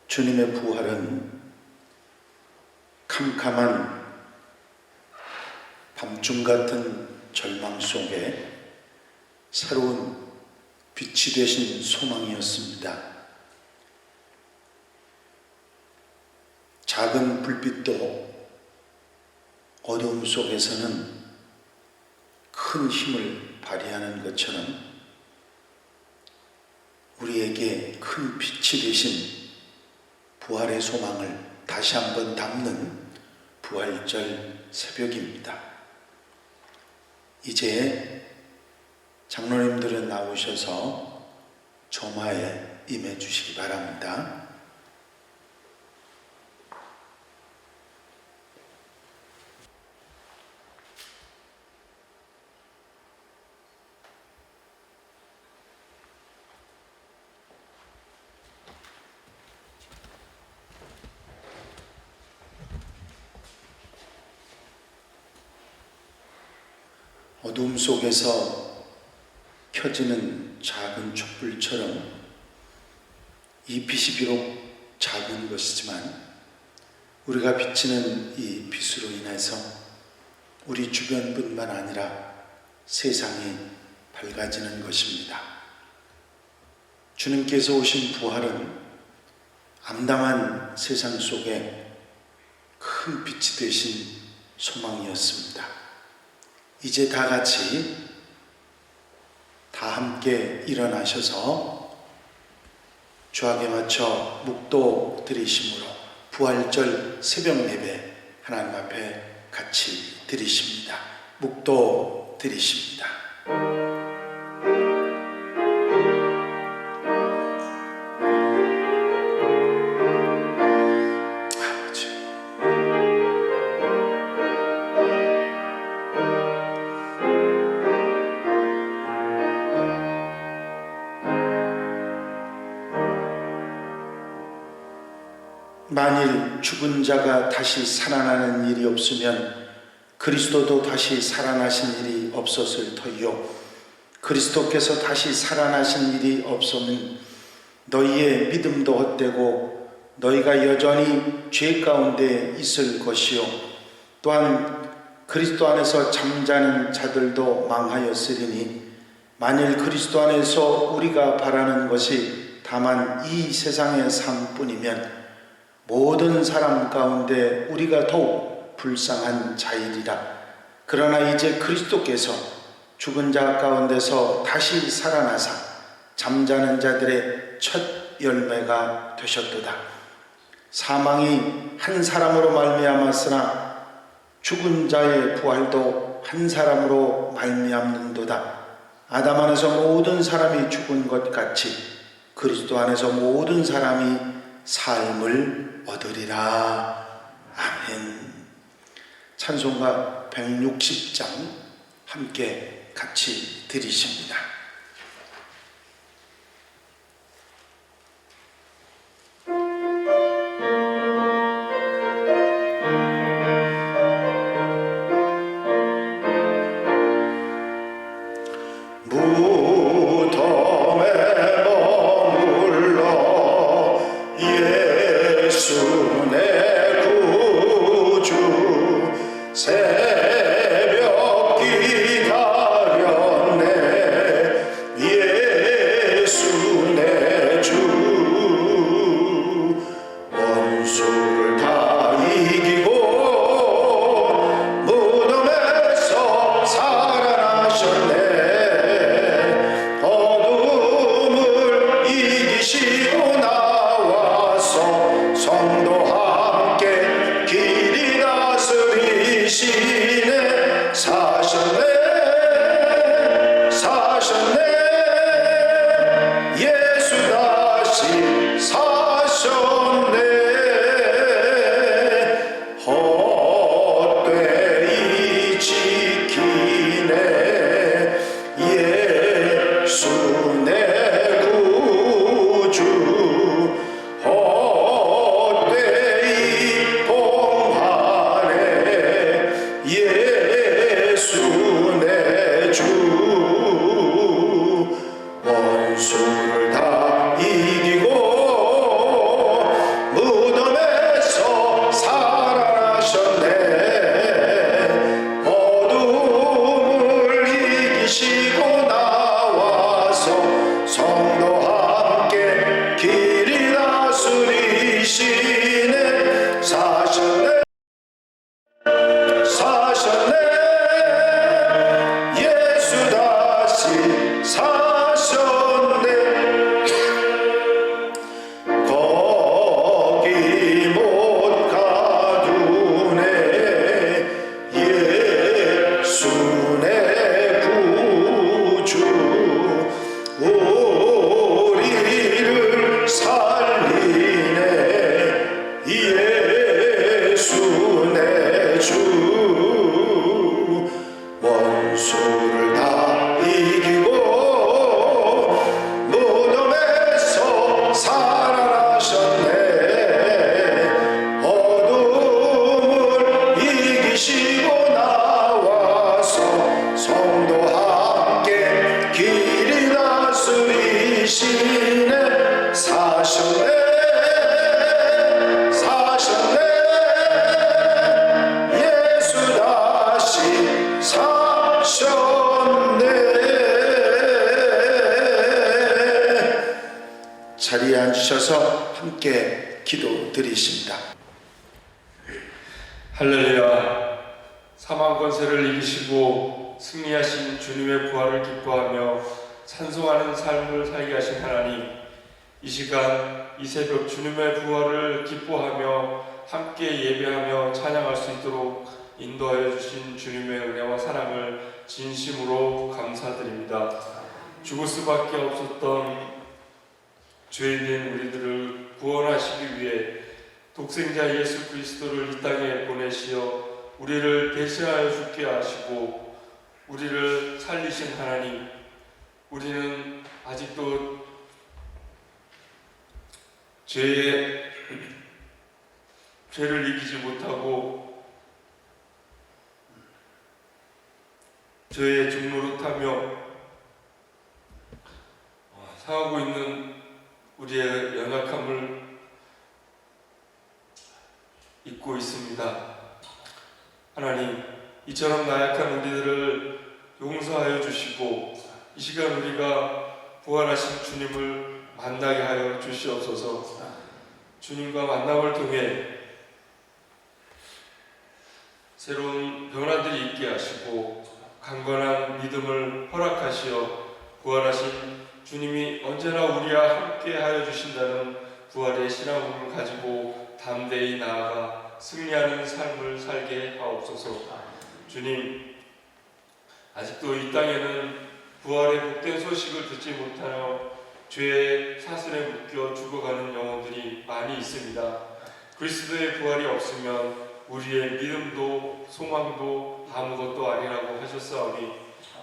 주님의 부활은 캄캄한 밤중 같은 절망 속에 새로운 빛이 되신 소망이었습니다. 작은 불빛도 어두움 속에서는 큰 힘을 발휘하는 것처럼 우리에게 큰 빛이 되신 부활의 소망을 다시 한번 담는 부활절 새벽입니다. 이제 장로님들은 나오셔서 점화에 임해 주시기 바랍니다. 어두움 속에서 켜지는 작은 촛불처럼 이 빛이 비록 작은 것이지만 우리가 비치는 이 빛으로 인해서 우리 주변뿐만 아니라 세상이 밝아지는 것입니다. 주님께서 오신 부활은 암담한 세상 속에 큰 빛이 되신 소망이었습니다. 이제 다 같이 다 함께 일어나셔서 주악에 맞춰 묵도 드리심으로 부활절 새벽 예배 하나님 앞에 같이 드리십니다. 묵도 드리십니다. 만일 죽은 자가 다시 살아나는 일이 없으면 그리스도도 다시 살아나신 일이 없었을 터이요, 그리스도께서 다시 살아나신 일이 없으면 너희의 믿음도 헛되고 너희가 여전히 죄 가운데 있을 것이요, 또한 그리스도 안에서 잠자는 자들도 망하였으리니 만일 그리스도 안에서 우리가 바라는 것이 다만 이 세상의 삶뿐이면 모든 사람 가운데 우리가 더욱 불쌍한 자이리라. 그러나 이제 그리스도께서 죽은 자 가운데서 다시 살아나사 잠자는 자들의 첫 열매가 되셨도다. 사망이 한 사람으로 말미암았으나 죽은 자의 부활도 한 사람으로 말미암는도다. 아담 안에서 모든 사람이 죽은 것 같이 그리스도 안에서 모든 사람이 삶을 얻으리라. 아멘. 찬송가 160장 함께 같이 드리십니다. 예수 다시 사셨네. 함께 기도드리십니다. 할렐루야. 사망 권세를 이기시고 승리하신 주님의 부활을 기뻐하며 찬송하는 삶을 살게 하신 하나님, 이 시간 이 새벽 주님의 부활을 기뻐하며 함께 예배하며 찬양할 수 있도록 인도하여 주신 주님의 은혜와 사랑을 진심으로 감사드립니다. 죽을 수밖에 없었던 죄인된 우리들을 구원하시기 위해 독생자 예수 그리스도를 이 땅에 보내시어 우리를 대신하여 죽게 하시고 우리를 살리신 하나님, 우리는 아직도 죄를 이기지 못하고 죄의 중노릇하며 상하고 있는 우리의 연약함을 잊고 있습니다. 하나님, 이처럼 나약한 우리들을 용서하여 주시고 이 시간 우리가 부활하신 주님을 만나게 하여 주시옵소서. 주님과 만남을 통해 새로운 변화들이 있게 하시고 강건한 믿음을 허락하시어 부활하신 주님이 언제나 우리와 함께 하여 주신다는 부활의 신앙을 가지고 담대히 나아가 승리하는 삶을 살게 하옵소서. 주님, 아직도 이 땅에는 부활의 복된 소식을 듣지 못하여 죄의 사슬에 묶여 죽어가는 영혼들이 많이 있습니다. 그리스도의 부활이 없으면 우리의 믿음도 소망도 아무것도 아니라고 하셨사오니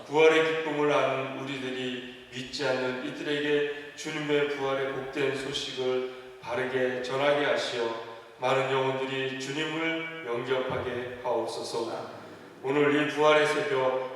부활의 기쁨을 아는 우리들이 믿지 않는 이들에게 주님의 부활의 복된 소식을 바르게 전하게 하시어 많은 영혼들이 주님을 영접하게 하옵소서. 오늘 이 부활의 새벽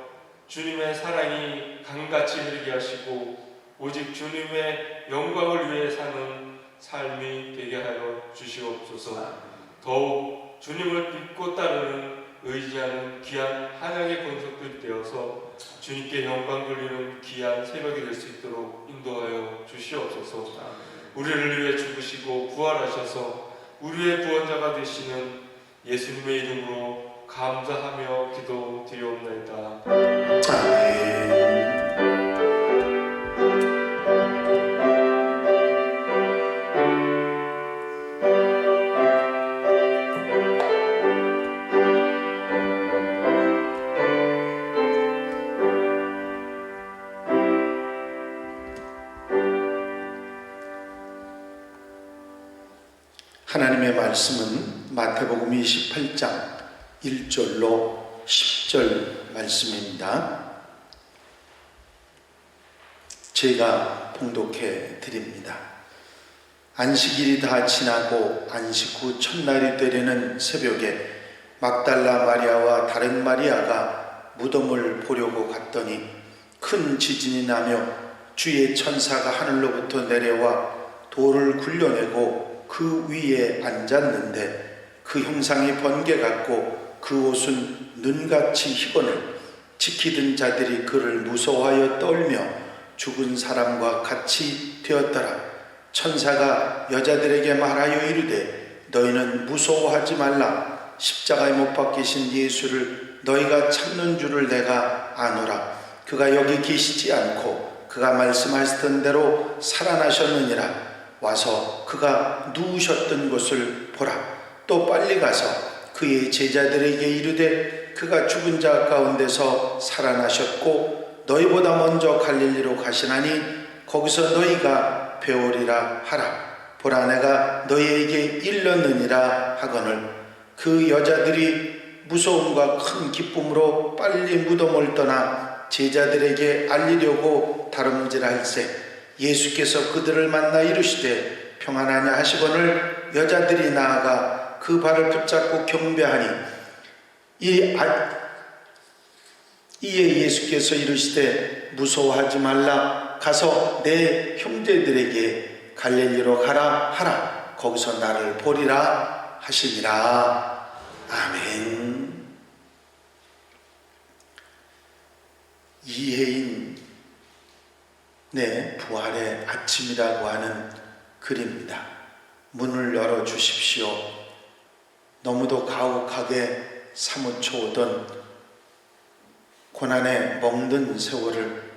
주님의 사랑이 강같이 흐르게 하시고 오직 주님의 영광을 위해 사는 삶이 되게 하여 주시옵소서. 더욱 주님을 믿고 따르는 의지하는 귀한 한양의 권속들이 되어서 주님께 영광 돌리는 귀한 새벽이 될 수 있도록 인도하여 주시옵소서. 우리를 위해 죽으시고 부활하셔서 우리의 구원자가 되시는 예수님의 이름으로 감사하며 기도드리옵나이다. 아멘. 하나님의 말씀은 마태복음 28장 1절로 10절 말씀입니다. 제가 봉독해 드립니다. 안식일이 다 지나고 안식 후 첫날이 되려는 새벽에 막달라 마리아와 다른 마리아가 무덤을 보려고 갔더니 큰 지진이 나며 주의 천사가 하늘로부터 내려와 돌을 굴려내고 그 위에 앉았는데 그 형상이 번개 같고 그 옷은 눈같이 희거늘 지키던 자들이 그를 무서워하여 떨며 죽은 사람과 같이 되었더라. 천사가 여자들에게 말하여 이르되 너희는 무서워하지 말라. 십자가에 못 박히신 예수를 너희가 찾는 줄을 내가 아노라. 그가 여기 계시지 않고 그가 말씀하셨던 대로 살아나셨느니라. 와서 그가 누우셨던 곳을 보라. 또 빨리 가서 그의 제자들에게 이르되 그가 죽은 자 가운데서 살아나셨고 너희보다 먼저 갈릴리로 가시나니 거기서 너희가 배우리라 하라. 보라, 내가 너희에게 일렀느니라 하거늘 그 여자들이 무서움과 큰 기쁨으로 빨리 무덤을 떠나 제자들에게 알리려고 다름질할세 예수께서 그들을 만나 이르시되 평안하냐 하시거늘 여자들이 나아가 그 발을 붙잡고 경배하니 이에 예수께서 이르시되 무서워하지 말라. 가서 내 형제들에게 갈릴리로 가라 하라. 거기서 나를 보리라 하시니라. 아멘. 이혜인 부활의 아침이라고 하는 글입니다. 문을 열어주십시오. 너무도 가혹하게 사무쳐오던 고난에 멍든 세월을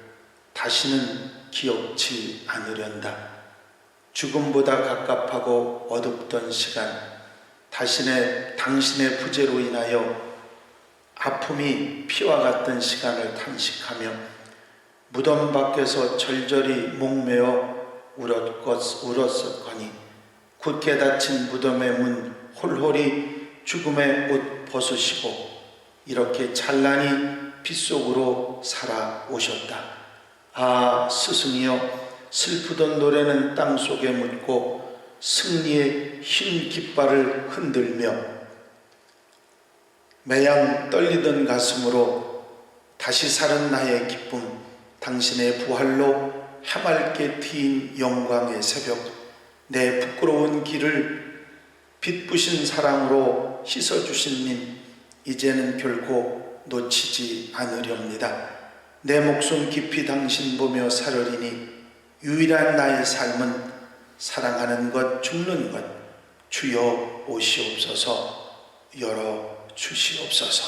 다시는 기억치 않으련다. 죽음보다 갑갑하고 어둡던 시간, 당신의 부재로 인하여 아픔이 피와 같던 시간을 탄식하며 무덤 밖에서 절절히 목매어 울었었거니 굳게 닫힌 무덤의 문 홀홀이 죽음의 옷 벗으시고 이렇게 찬란히 빛 속으로 살아오셨다. 아, 스승이여, 슬프던 노래는 땅속에 묻고 승리의 흰 깃발을 흔들며 매양 떨리던 가슴으로 다시 사는 나의 기쁨, 당신의 부활로 해맑게 트인 영광의 새벽, 내 부끄러운 길을 빛부신 사랑으로 씻어주신 님, 이제는 결코 놓치지 않으렵니다. 내 목숨 깊이 당신 보며 살으리니 유일한 나의 삶은 사랑하는 것, 죽는 것, 주여 오시옵소서, 열어주시옵소서.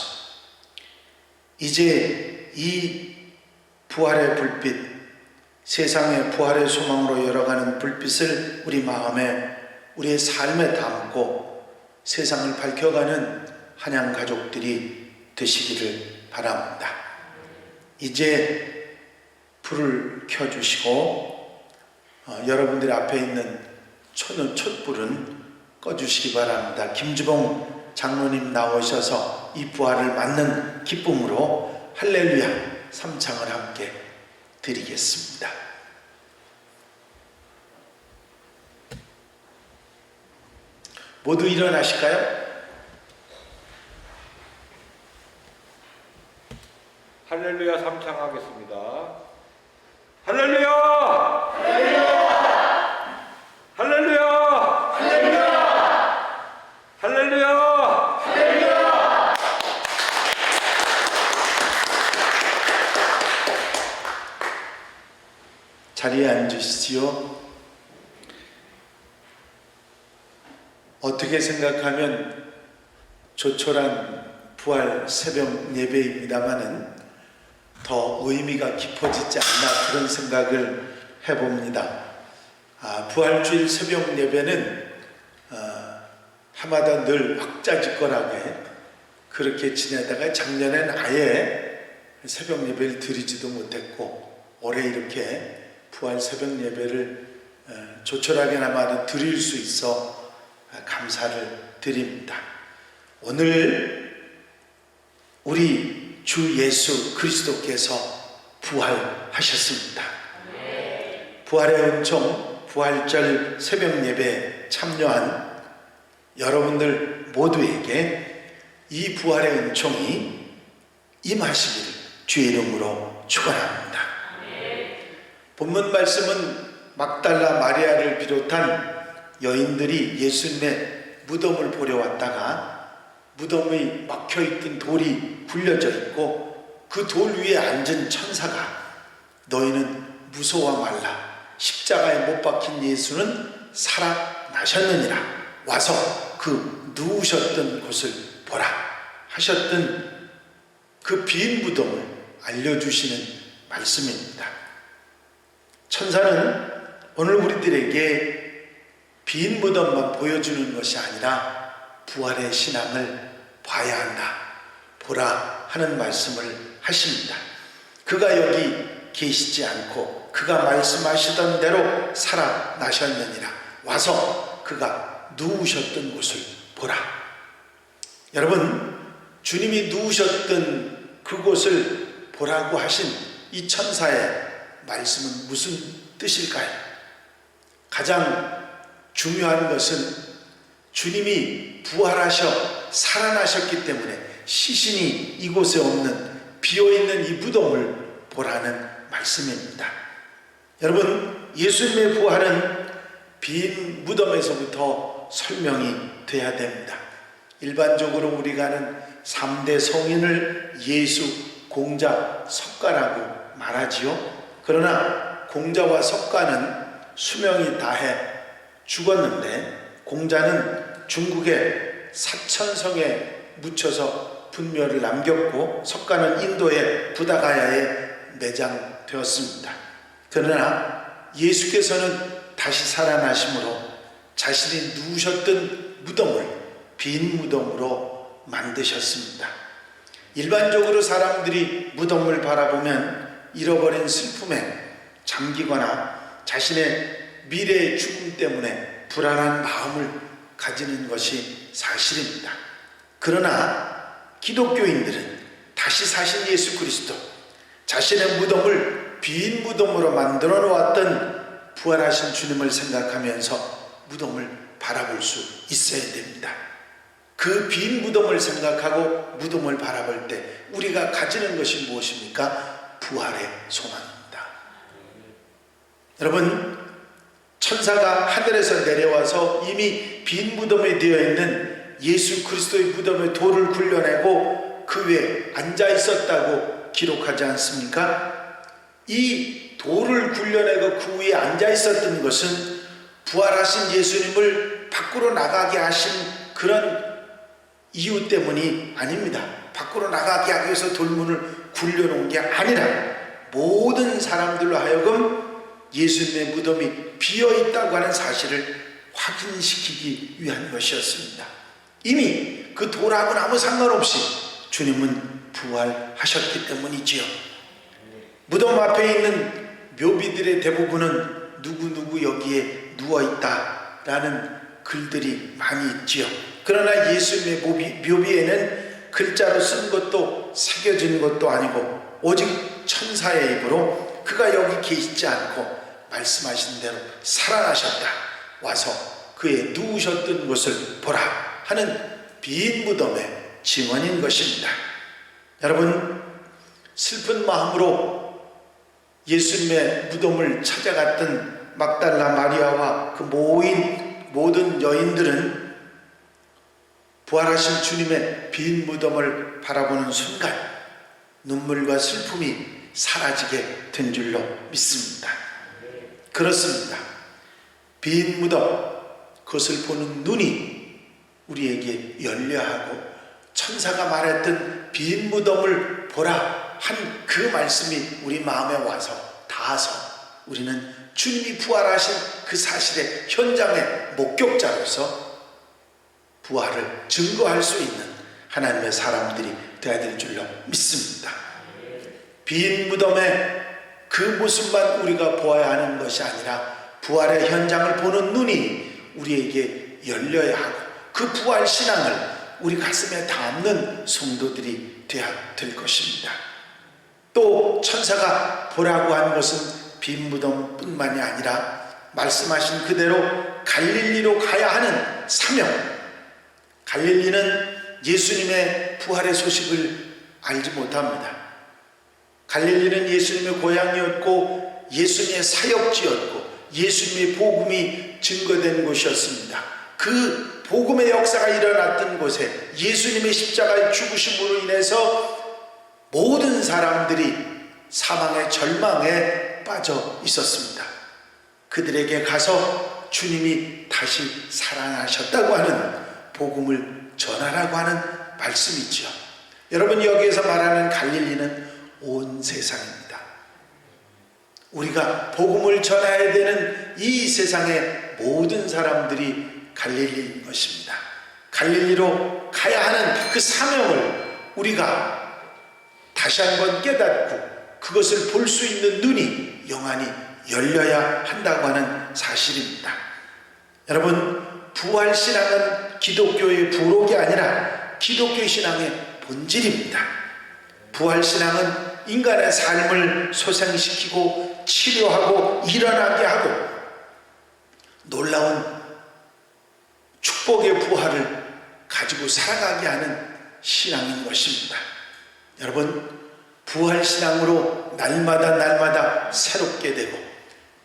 이제 이 부활의 불빛, 세상의 부활의 소망으로 열어가는 불빛을 우리 마음에, 우리의 삶에 담고 세상을 밝혀가는 한양 가족들이 되시기를 바랍니다. 이제 불을 켜주시고 여러분들 앞에 있는 촛불은 꺼주시기 바랍니다. 김주봉 장로님 나오셔서 이 부활을 맞는 기쁨으로 할렐루야 3창을 함께 드리겠습니다. 모두 일어나실까요? 할렐루야 3창 하겠습니다. 할렐루야! 할렐루야! 할렐루야! 할렐루야! 할렐루야! 할렐루야! 자리에 앉으시지요. 어떻게 생각하면 조촐한 부활 새벽 예배입니다마는 더 의미가 깊어지지 않나 그런 생각을 해봅니다. 부활주일 새벽 예배는 해마다 늘 왁자지껄하게 그렇게 지내다가 작년엔 아예 새벽 예배를 드리지도 못했고 올해 이렇게 부활 새벽 예배를 조촐하게나마 드릴 수 있어 감사를 드립니다. 오늘 우리 주 예수 그리스도께서 부활하셨습니다. 부활의 은총, 부활절 새벽 예배에 참여한 여러분들 모두에게 이 부활의 은총이 임하시기를 주의 이름으로 축원합니다. 본문 말씀은 막달라 마리아를 비롯한 여인들이 예수님의 무덤을 보러 왔다가 무덤의 막혀있던 돌이 굴려져 있고 그 돌 위에 앉은 천사가 너희는 무서워 말라, 십자가에 못 박힌 예수는 살아나셨느니라, 와서 그 누우셨던 곳을 보라 하셨던 그 빈 무덤을 알려주시는 말씀입니다. 천사는 오늘 우리들에게 빈 무덤만 보여주는 것이 아니라 부활의 신앙을 봐야 한다, 보라 하는 말씀을 하십니다. 그가 여기 계시지 않고 그가 말씀하시던 대로 살아나셨느니라, 와서 그가 누우셨던 곳을 보라. 여러분, 주님이 누우셨던 그곳을 보라고 하신 이 천사의 말씀은 무슨 뜻일까요? 가장 중요한 것은 주님이 부활하셔 살아나셨기 때문에 시신이 이곳에 없는 비어있는 이 무덤을 보라는 말씀입니다. 여러분, 예수님의 부활은 빈 무덤에서부터 설명이 돼야 됩니다. 일반적으로 우리가 아는 3대 성인을 예수, 공자, 석가라고 말하지요. 그러나 공자와 석가는 수명이 다해 죽었는데 공자는 중국의 사천성에 묻혀서 분묘를 남겼고 석가는 인도의 부다가야에 매장되었습니다. 그러나 예수께서는 다시 살아나심으로 자신이 누우셨던 무덤을 빈 무덤으로 만드셨습니다. 일반적으로 사람들이 무덤을 바라보면 잃어버린 슬픔에 잠기거나 자신의 미래의 죽음 때문에 불안한 마음을 가지는 것이 사실입니다. 그러나 기독교인들은 다시 사신 예수 그리스도, 자신의 무덤을 빈 무덤으로 만들어 놓았던 부활하신 주님을 생각하면서 무덤을 바라볼 수 있어야 됩니다. 그 빈 무덤을 생각하고 무덤을 바라볼 때 우리가 가지는 것이 무엇입니까? 부활의 소망입니다. 여러분, 천사가 하늘에서 내려와서 이미 빈 무덤에 되어 있는 예수 그리스도의 무덤에 돌을 굴려내고 그 위에 앉아 있었다고 기록하지 않습니까? 이 돌을 굴려내고 그 위에 앉아 있었던 것은 부활하신 예수님을 밖으로 나가게 하신 그런 이유 때문이 아닙니다. 밖으로 나가게 하기 위해서 돌문을 굴려놓은 게 아니라 모든 사람들로 하여금 예수님의 무덤이 비어있다고 하는 사실을 확인시키기 위한 것이었습니다. 이미 그 돌하고는 아무 상관없이 주님은 부활하셨기 때문이지요. 무덤 앞에 있는 묘비들의 대부분은 누구누구 여기에 누워있다라는 글들이 많이 있지요. 그러나 예수님의 묘비에는 글자로 쓴 것도 새겨진 것도 아니고 오직 천사의 입으로 그가 여기 계시지 않고 말씀하신 대로 살아나셨다, 와서 그의 누우셨던 곳을 보라 하는 빈 무덤의 증언인 것입니다. 여러분, 슬픈 마음으로 예수님의 무덤을 찾아갔던 막달라 마리아와 그 모인 모든 여인들은 부활하신 주님의 빈 무덤을 바라보는 순간 눈물과 슬픔이 사라지게 된 줄로 믿습니다. 그렇습니다. 빈 무덤, 그것을 보는 눈이 우리에게 열려야 하고 천사가 말했던 빈 무덤을 보라 한 그 말씀이 우리 마음에 와서 닿아서 우리는 주님이 부활하신 그 사실의 현장의 목격자로서 부활을 증거할 수 있는 하나님의 사람들이 되어야 될 줄로 믿습니다. 빈 무덤의 그 모습만 우리가 보아야 하는 것이 아니라 부활의 현장을 보는 눈이 우리에게 열려야 하고 그 부활 신앙을 우리 가슴에 담는 성도들이 되어야 될 것입니다. 또 천사가 보라고 한 것은 빈 무덤뿐만이 아니라 말씀하신 그대로 갈릴리로 가야 하는 사명, 갈릴리는 예수님의 부활의 소식을 알지 못합니다. 갈릴리는 예수님의 고향이었고 예수님의 사역지였고 예수님의 복음이 증거된 곳이었습니다. 그 복음의 역사가 일어났던 곳에 예수님의 십자가의 죽으심으로 인해서 모든 사람들이 사망의 절망에 빠져 있었습니다. 그들에게 가서 주님이 다시 살아나셨다고 하는 복음을 전하라고 하는 말씀이죠. 여러분, 여기에서 말하는 갈릴리는 온 세상입니다. 우리가 복음을 전해야 되는 이 세상의 모든 사람들이 갈릴리인 것입니다. 갈릴리로 가야 하는 그 사명을 우리가 다시 한번 깨닫고 그것을 볼 수 있는 눈이 영안이 열려야 한다고 하는 사실입니다. 여러분, 부활신앙은 기독교의 부록이 아니라 기독교 신앙의 본질입니다. 부활신앙은 인간의 삶을 소생시키고 치료하고 일어나게 하고 놀라운 축복의 부활을 가지고 살아가게 하는 신앙인 것입니다. 여러분, 부활신앙으로 날마다 새롭게 되고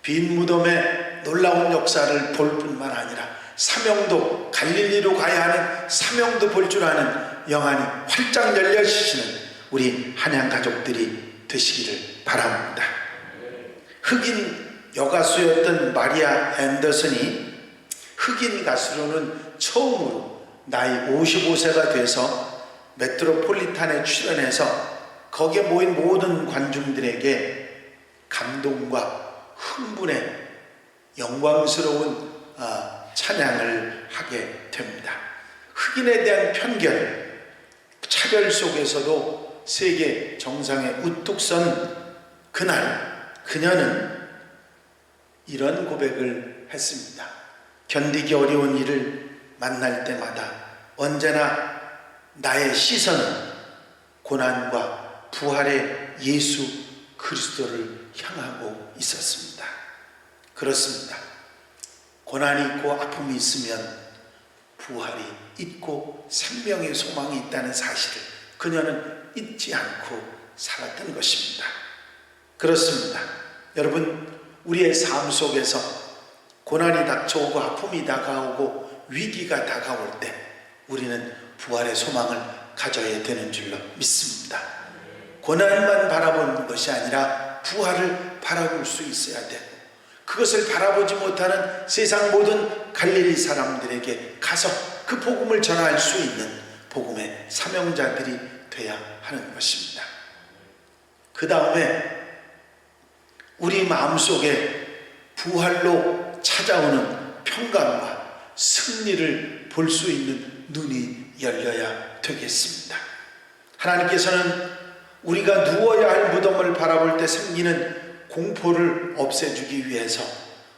빈 무덤의 놀라운 역사를 볼 뿐만 아니라 사명도, 갈릴리로 가야 하는 사명도 볼 줄 아는 영안이 활짝 열려지시는 우리 한양 가족들이 되시기를 바랍니다. 흑인 여가수였던 마리아 앤더슨이 흑인 가수로는 처음으로 나이 55세가 돼서 메트로폴리탄에 출연해서 거기에 모인 모든 관중들에게 감동과 흥분의 영광스러운 찬양을 하게 됩니다. 흑인에 대한 편견, 차별 속에서도 세계 정상에 우뚝 선 그날 그녀는 이런 고백을 했습니다. 견디기 어려운 일을 만날 때마다 언제나 나의 시선은 고난과 부활의 예수 그리스도를 향하고 있었습니다. 그렇습니다. 고난이 있고 아픔이 있으면 부활이 있고 생명의 소망이 있다는 사실을 그녀는 잊지 않고 살았던 것입니다. 그렇습니다. 여러분, 우리의 삶 속에서 고난이 닥쳐오고 아픔이 다가오고 위기가 다가올 때 우리는 부활의 소망을 가져야 되는 줄로 믿습니다. 고난만 바라보는 것이 아니라 부활을 바라볼 수 있어야 되고, 그것을 바라보지 못하는 세상 모든 갈릴리 사람들에게 가서 그 복음을 전할 수 있는 복음의 사명자들이 돼야 하는 것입니다. 그 다음에 우리 마음속에 부활로 찾아오는 평강과 승리를 볼 수 있는 눈이 열려야 되겠습니다. 하나님께서는 우리가 누워야 할 무덤을 바라볼 때 생기는 공포를 없애주기 위해서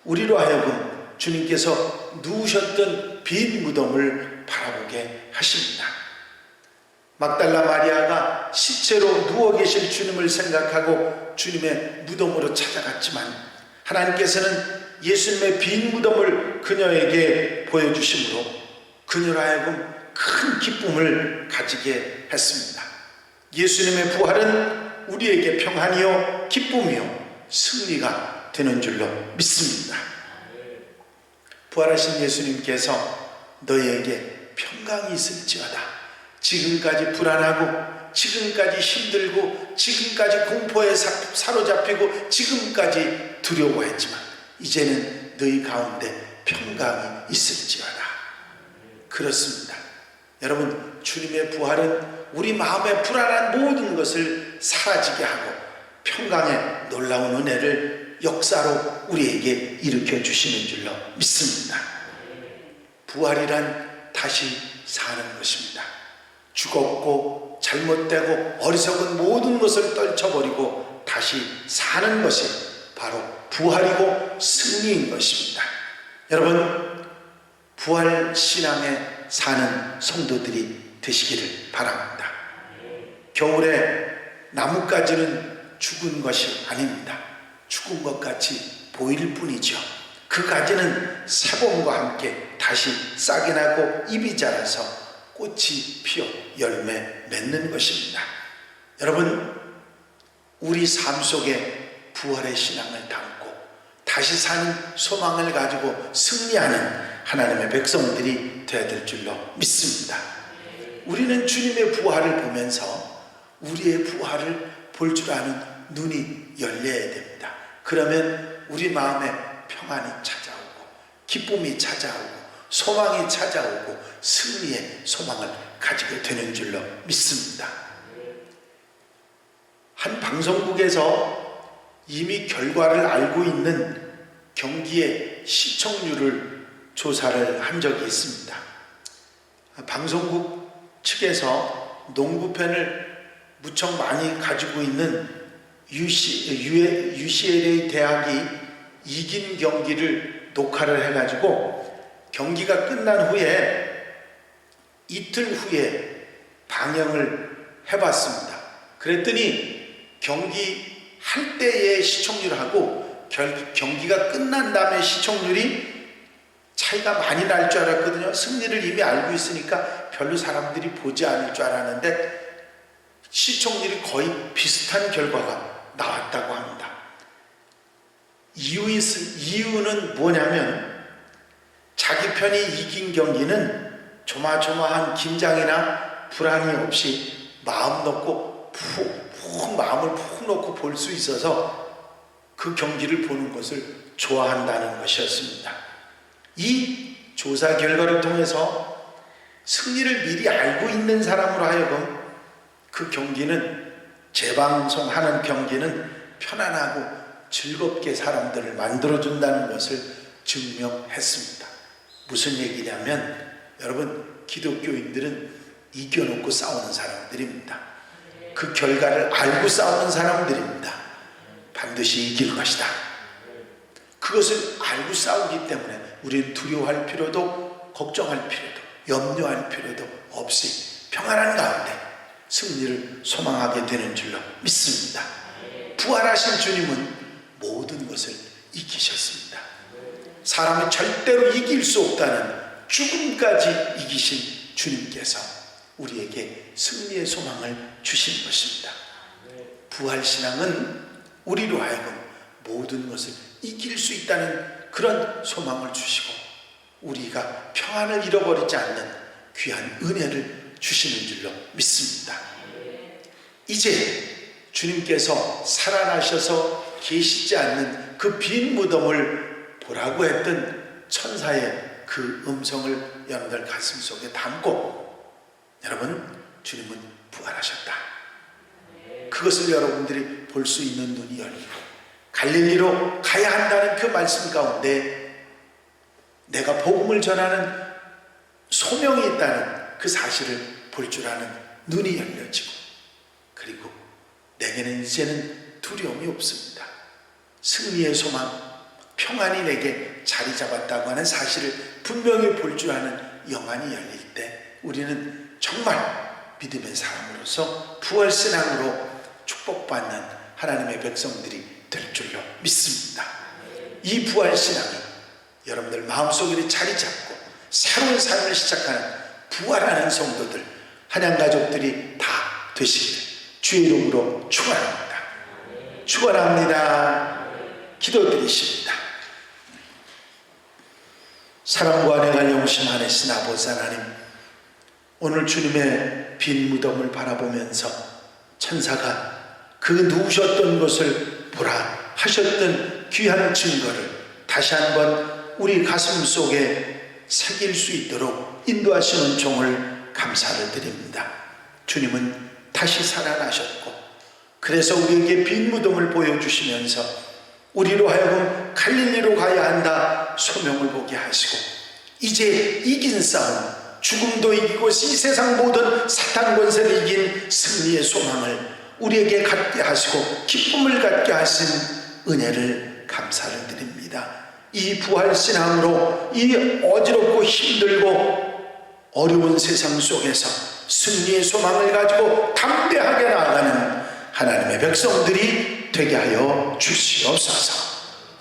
우리로 하여금 주님께서 누우셨던 빈 무덤을 바라보게 하십니다. 막달라 마리아가 시체로 누워 계실 주님을 생각하고 주님의 무덤으로 찾아갔지만 하나님께서는 예수님의 빈 무덤을 그녀에게 보여주심으로 그녀로 하여금 큰 기쁨을 가지게 했습니다. 예수님의 부활은 우리에게 평안이요 기쁨이요 승리가 되는 줄로 믿습니다. 부활하신 예수님께서 너희에게 평강이 있을지어다, 지금까지 불안하고 지금까지 힘들고 지금까지 공포에 사로잡히고 지금까지 두려워했지만 이제는 너희 가운데 평강이 있을지어다. 그렇습니다. 여러분, 주님의 부활은 우리 마음의 불안한 모든 것을 사라지게 하고 평강의 놀라운 은혜를 역사로 우리에게 일으켜 주시는 줄로 믿습니다. 부활이란 다시 사는 것입니다. 죽었고 잘못되고 어리석은 모든 것을 떨쳐버리고 다시 사는 것이 바로 부활이고 승리인 것입니다. 여러분, 부활 신앙에 사는 성도들이 되시기를 바랍니다. 겨울에 나뭇가지는 죽은 것이 아닙니다. 죽은 것 같이 보일 뿐이죠. 그 가지는 새봄과 함께 다시 싹이 나고 잎이 자라서 꽃이 피어 열매 맺는 것입니다. 여러분, 우리 삶 속에 부활의 신앙을 담고 다시 사는 소망을 가지고 승리하는 하나님의 백성들이 되어야 될 줄로 믿습니다. 우리는 주님의 부활을 보면서 우리의 부활을 볼 줄 아는 눈이 열려야 됩니다. 그러면 우리 마음에 평안이 찾아오고 기쁨이 찾아오고 소망이 찾아오고 승리의 소망을 가지게 되는 줄로 믿습니다. 한 방송국에서 이미 결과를 알고 있는 경기의 시청률을 조사를 한 적이 있습니다. 방송국 측에서 농구팬을 무척 많이 가지고 있는 UCLA 대학이 이긴 경기를 녹화를 해가지고 경기가 끝난 후에 이틀 후에 방영을 해봤습니다. 그랬더니 경기 할 때의 시청률하고 경기가 끝난 다음에 시청률이 차이가 많이 날 줄 알았거든요. 승리를 이미 알고 있으니까 별로 사람들이 보지 않을 줄 알았는데 시청률이 거의 비슷한 결과가 나왔다고 합니다. 이유는 뭐냐면 자기 편이 이긴 경기는 조마조마한 긴장이나 불안이 없이 마음을 푹 놓고 볼 수 있어서 그 경기를 보는 것을 좋아한다는 것이었습니다. 이 조사 결과를 통해서 승리를 미리 알고 있는 사람으로 하여금 그 경기는, 재방송하는 경기는 편안하고 즐겁게 사람들을 만들어준다는 것을 증명했습니다. 무슨 얘기냐면, 여러분, 기독교인들은 이겨놓고 싸우는 사람들입니다. 그 결과를 알고 싸우는 사람들입니다. 반드시 이길 것이다. 그것을 알고 싸우기 때문에 우리는 두려워할 필요도, 걱정할 필요도, 염려할 필요도 없이 평안한 가운데 승리를 소망하게 되는 줄로 믿습니다. 부활하신 주님은 모든 것을 이기셨습니다. 사람이 절대로 이길 수 없다는 죽음까지 이기신 주님께서 우리에게 승리의 소망을 주신 것입니다. 부활신앙은 우리로 하여금 모든 것을 이길 수 있다는 그런 소망을 주시고, 우리가 평안을 잃어버리지 않는 귀한 은혜를 주시는 줄로 믿습니다. 이제 주님께서 살아나셔서 계시지 않는 그 빈 무덤을 보라고 했던 천사의 그 음성을 여러분들 가슴 속에 담고, 여러분, 주님은 부활하셨다. 그것을 여러분들이 볼 수 있는 눈이 열리고 갈릴리로 가야 한다는 그 말씀 가운데 내가 복음을 전하는 소명이 있다는 그 사실을 볼 줄 아는 눈이 열려지고, 그리고 내게는 이제는 두려움이 없습니다. 승리의 소망, 평안이 내게 자리 잡았다고 하는 사실을 분명히 볼 줄 아는 영안이 열릴 때 우리는 정말 믿음의 사람으로서 부활신앙으로 축복받는 하나님의 백성들이 될 줄로 믿습니다. 이 부활신앙이 여러분들 마음속에 자리 잡고 새로운 삶을 시작하는 부활하는 성도들, 한양가족들이 다 되시기를 주의 이름으로 축원합니다. 축원합니다. 기도드리십니다. 사랑과 내가 영심하신 아버지 하나님, 오늘 주님의 빈 무덤을 바라보면서 천사가 그 누우셨던 것을 보라 하셨던 귀한 증거를 다시 한번 우리 가슴 속에 새길 수 있도록 인도하시는 종을 감사를 드립니다. 주님은 다시 살아나셨고, 그래서 우리에게 빈 무덤을 보여주시면서 우리로 하여금 갈릴리로 가야 한다 소명을 보게 하시고, 이제 이긴 싸움, 죽음도 이기고 이 세상 모든 사탄 권세를 이긴 승리의 소망을 우리에게 갖게 하시고 기쁨을 갖게 하신 은혜를 감사를 드립니다. 이 부활신앙으로 이 어지럽고 힘들고 어려운 세상 속에서 승리의 소망을 가지고 담대하게 나아가는 하나님의 백성들이 되게 하여 주시옵소서.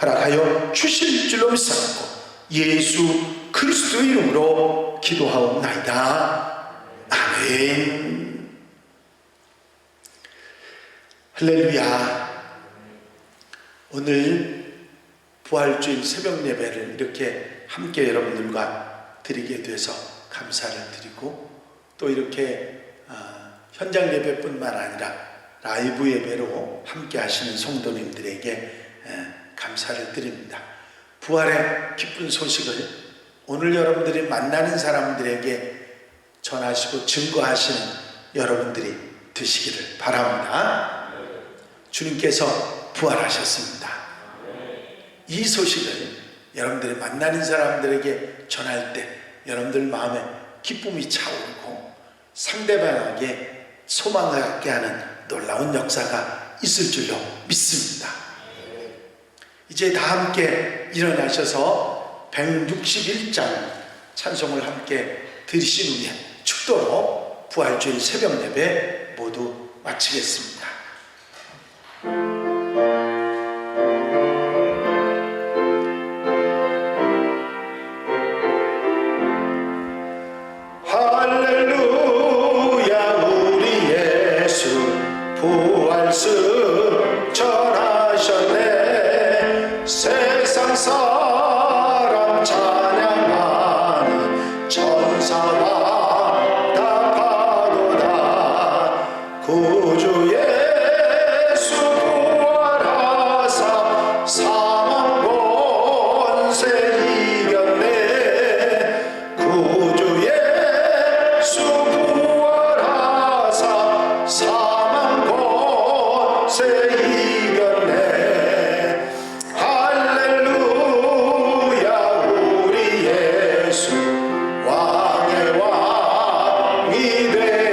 허락하여 주실 줄로 믿사옵고 예수 그리스도 이름으로 기도하옵나이다. 아멘. 할렐루야. 오늘 부활주일 새벽 예배를 이렇게 함께 여러분들과 드리게 돼서 감사를 드리고, 또 이렇게 현장 예배뿐만 아니라 라이브 예배로 함께 하시는 성도님들에게 감사를 드립니다. 부활의 기쁜 소식을 오늘 여러분들이 만나는 사람들에게 전하시고 증거하시는 여러분들이 되시기를 바랍니다. 주님께서 부활하셨습니다. 이 소식을 여러분들이 만나는 사람들에게 전할 때 여러분들 마음에 기쁨이 차오르고 상대방에게 소망을 갖게 하는 놀라운 역사가 있을 줄로 믿습니다. 이제 다 함께 일어나셔서 161장 찬송을 함께 드리신 후에 축도로 부활주일 새벽 예배 모두 마치겠습니다. 할렐루야, 우리 예수 부활승 전하셨네. 세상 사람 찬양하는 천사와 다 파도다. 구주 예수 부활하사 사망 권세 이겼네.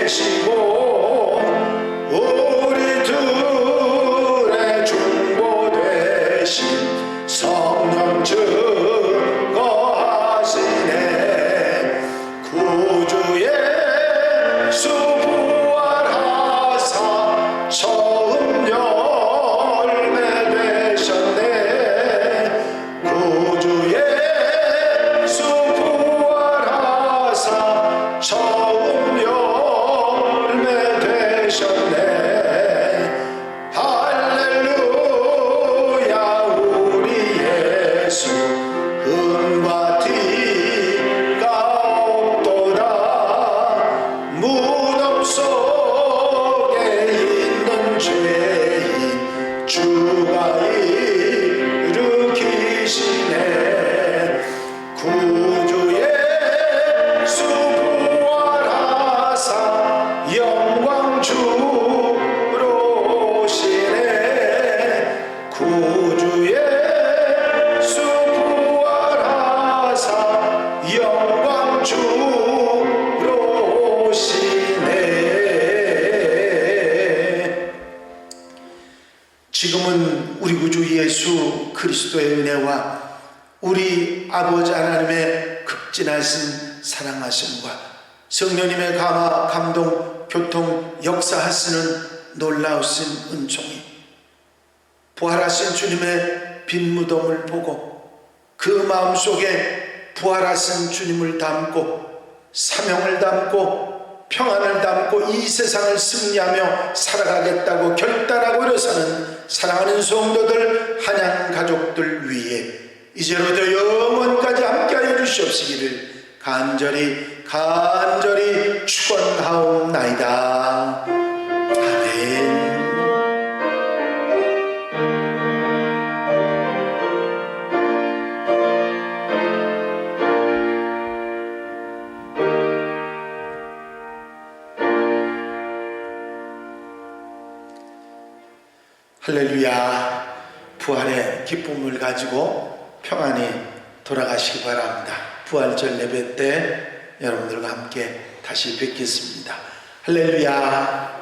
되시고 우리 둘의 중보 되신 성령 증거하시네. 구주 예수 부활하사 처음 열매 되셨네. 구주 예수 부활하사 처음 열매 되셨네. 할렐루야 우리 예수 은과 티가 없도다. 무덤 속에 있는 죄인 주가 일으키시네. 구주 예수 부활하사 영광 주로 오시네. 구주 예수 부활하사 영광 주로 오시네. 지금은 우리 구주 예수 그리스도의 은혜와 우리 아버지 하나님의 극진하신 사랑하심과 성령님의 감화, 감동, 교통, 역사하시는 놀라우신 은총이 부활하신 주님의 빈 무덤을 보고 그 마음속에 부활하신 주님을 담고 사명을 담고 평안을 담고 이 세상을 승리하며 살아가겠다고 결단하고 일어서는 사랑하는 성도들, 한양 가족들 위해 이제로부터 영원까지 함께하여 주시옵시기를 간절히 축원하옵나이다. 아멘. 할렐루야. 부활의 기쁨을 가지고 평안히 돌아가시기 바랍니다. 부활절 예배 때 여러분들과 함께 다시 뵙겠습니다. 할렐루야.